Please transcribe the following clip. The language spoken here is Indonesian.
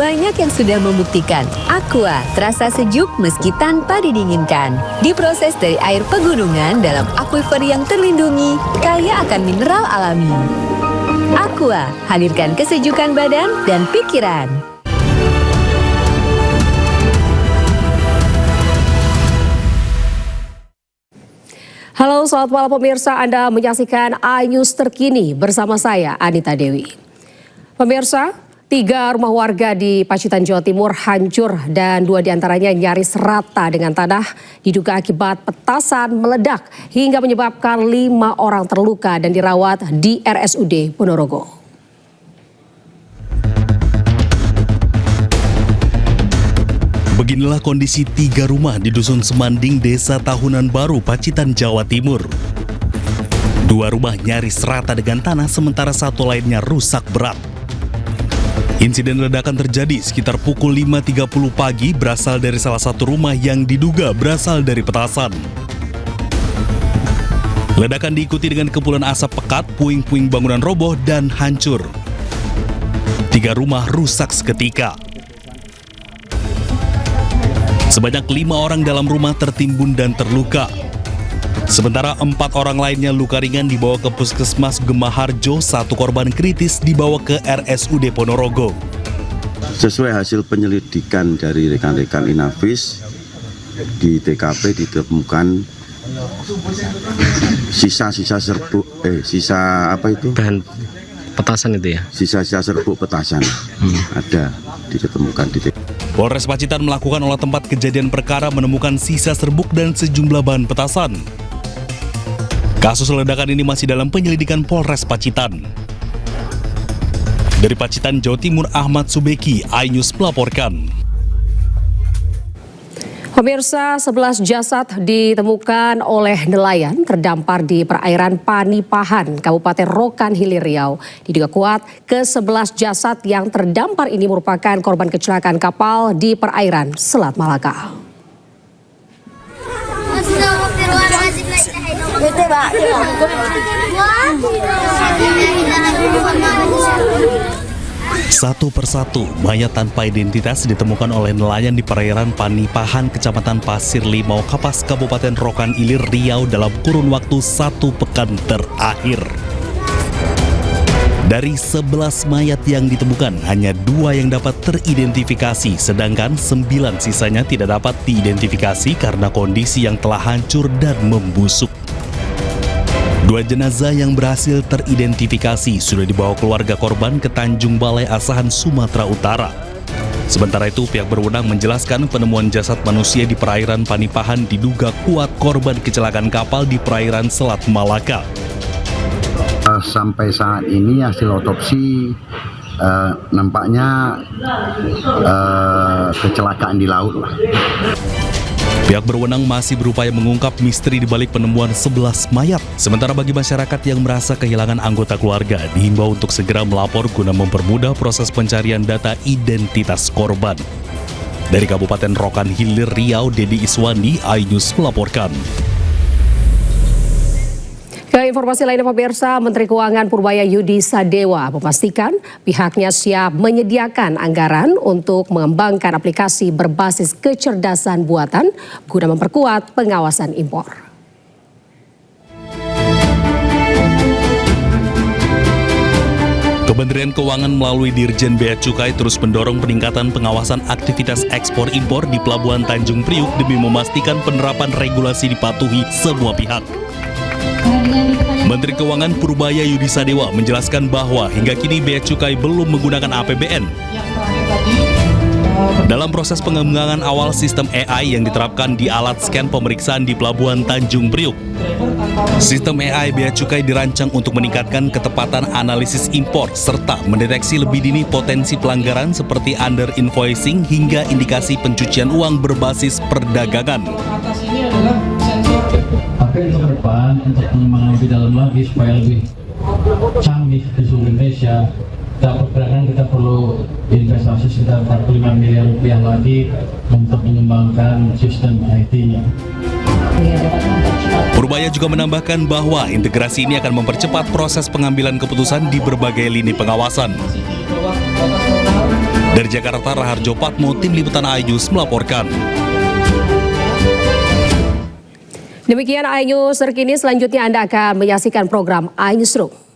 banyak yang sudah membuktikan Aqua terasa sejuk meski tanpa didinginkan. Diproses dari air pegunungan dalam aquifer yang terlindungi, kaya akan mineral alami. Aqua, hadirkan kesejukan badan dan pikiran. Halo, selamat malam pemirsa. Anda menyaksikan iNews terkini bersama saya, Anita Dewi. Pemirsa, 3 rumah warga di Pacitan, Jawa Timur hancur dan 2 diantaranya nyaris rata dengan tanah diduga akibat petasan meledak hingga menyebabkan 5 orang terluka dan dirawat di RSUD Ponorogo. Beginilah kondisi 3 rumah di Dusun Semanding, Desa Tahunan Baru, Pacitan, Jawa Timur. 2 rumah nyaris rata dengan tanah, sementara 1 lainnya rusak berat. Insiden ledakan terjadi sekitar pukul 5.30 pagi berasal dari salah satu rumah yang diduga berasal dari petasan. Ledakan diikuti dengan kepulan asap pekat, puing-puing bangunan roboh dan hancur. 3 rumah rusak seketika. Sebanyak 5 orang dalam rumah tertimbun dan terluka. Sementara 4 orang lainnya luka ringan dibawa ke Puskesmas Gemaharjo, 1 korban kritis dibawa ke RSUD Ponorogo. Sesuai hasil penyelidikan dari rekan-rekan Inavis, di TKP ditemukan sisa-sisa serbuk, bahan petasan itu ya? Sisa-sisa serbuk petasan ada ditemukan di TKP. Polres Pacitan melakukan olah tempat kejadian perkara, menemukan sisa serbuk dan sejumlah bahan petasan. Kasus ledakan ini masih dalam penyelidikan Polres Pacitan. Dari Pacitan, Jawa Timur, Ahmad Subeki, iNews melaporkan. Pemirsa, 11 jasad ditemukan oleh nelayan terdampar di perairan Panipahan, Kabupaten Rokan Hilir Riau. Diduga kuat, ke-11 jasad yang terdampar ini merupakan korban kecelakaan kapal di perairan Selat Malaka. Satu persatu, mayat tanpa identitas ditemukan oleh nelayan di perairan Panipahan, Kecamatan Pasir Limau, Kapas, Kabupaten Rokan Hilir Riau dalam kurun waktu 1 pekan terakhir. Dari 11 mayat yang ditemukan, hanya 2 yang dapat teridentifikasi, sedangkan 9 sisanya tidak dapat diidentifikasi karena kondisi yang telah hancur dan membusuk. 2 jenazah yang berhasil teridentifikasi sudah dibawa keluarga korban ke Tanjung Balai Asahan, Sumatera Utara. Sementara itu, pihak berwenang menjelaskan penemuan jasad manusia di perairan Panipahan diduga kuat korban kecelakaan kapal di perairan Selat Malaka. Sampai saat ini hasil otopsi nampaknya kecelakaan di laut lah. Pihak berwenang masih berupaya mengungkap misteri di balik penemuan 11 mayat. Sementara bagi masyarakat yang merasa kehilangan anggota keluarga, dihimbau untuk segera melapor guna mempermudah proses pencarian data identitas korban. Dari Kabupaten Rokan Hilir Riau, Dedi Iswandi, iNews melaporkan. Ke informasi lainnya pemirsa, Menteri Keuangan Purbaya Yudi Sadewa memastikan pihaknya siap menyediakan anggaran untuk mengembangkan aplikasi berbasis kecerdasan buatan guna memperkuat pengawasan impor. Kementerian Keuangan melalui Dirjen Bea Cukai terus mendorong peningkatan pengawasan aktivitas ekspor impor di Pelabuhan Tanjung Priuk demi memastikan penerapan regulasi dipatuhi semua pihak. Menteri Keuangan Purbaya Yudi Sadewa menjelaskan bahwa hingga kini Bea Cukai belum menggunakan APBN. Dalam proses pengembangan awal sistem AI yang diterapkan di alat scan pemeriksaan di Pelabuhan Tanjung Priuk. Sistem AI Bea Cukai dirancang untuk meningkatkan ketepatan analisis impor serta mendeteksi lebih dini potensi pelanggaran seperti under invoicing hingga indikasi pencucian uang berbasis perdagangan. Tapi untuk depan, untuk pengembangan lebih dalam lagi supaya lebih canggih di seluruh Indonesia, kita perkirakan kita perlu investasi sekitar 45 miliar rupiah lagi untuk mengembangkan sistem IT-nya. Purbaya juga menambahkan bahwa integrasi ini akan mempercepat proses pengambilan keputusan di berbagai lini pengawasan. Dari Jakarta, Raharjo Patmo, Tim Liputan iNews melaporkan. Demikian iNews terkini, selanjutnya Anda akan menyaksikan program iNewsroom.